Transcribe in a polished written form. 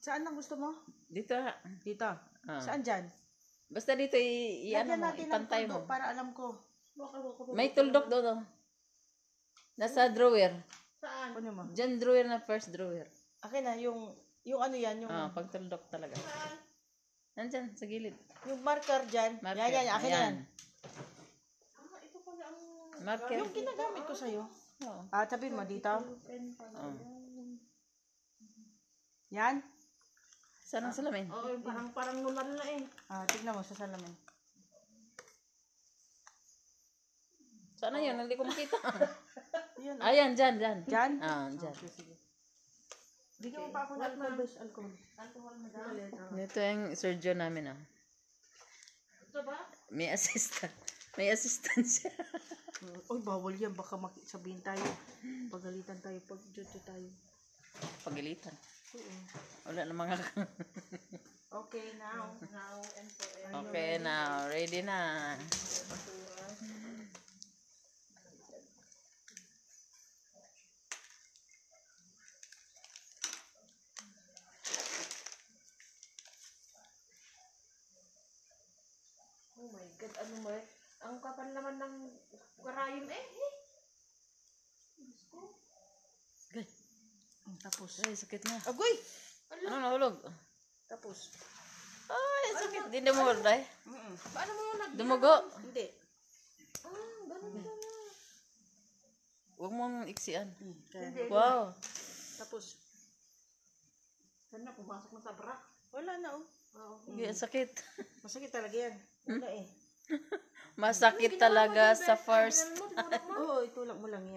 Saan ang gusto mo? Dito. Dito. Saan dyan? Basta dito Lagyan natin ng ipantay tuldok mo. para alam ko. May tuldok doon. Nasa drawer. Saan? Kunin mo. Diyan drawer na first drawer. Akin na, yung ano yan, yung... Pagtuldok talaga. Saan? Nandyan, sa gilid. Yung marker dyan. Marker. Yan, akin yan. Ito pala ang... Marker. Yung ginagamit ko sa'yo. Oo. Sabihin mo dito. Yan. Saan ang salamin? Oo, parang lunar na eh. Tignan mo sa salamin. Saan na yun? Hindi ko makita. Yan. Ayan, dyan. Dyan? Dyan. Okay, sige. Bigyan mo pa ako ng alcohol. Alcohol na daw. Ito yung surgeon namin. Ito ba? May assistant. May assistant siya. Uy, bawal yan. Baka sabihin tayo. Pagalitan tayo. Pag-duty tayo. Pagilitan. Oo. Wala na mga... Okay, now. Now and forever. Okay, now. Ready na. Oh my God, ano mo eh? Ang kapal naman ng karayom eh. Tapos. Ay, sakit na. Agoy! Ano nahulog? Tapos. Ay, sakit. Hindi mo day. Paano mo nag... Dumugo. Hindi. Ganun na. Huwag mong iksian. Kaya. Wow. Tapos. Saan na, pumasok na sa bra. Wala na oh. Oo. Hindi, sakit. Masakit talaga yan. Wala eh. Masakit talaga sa first. Oo, itulak mo lang yan.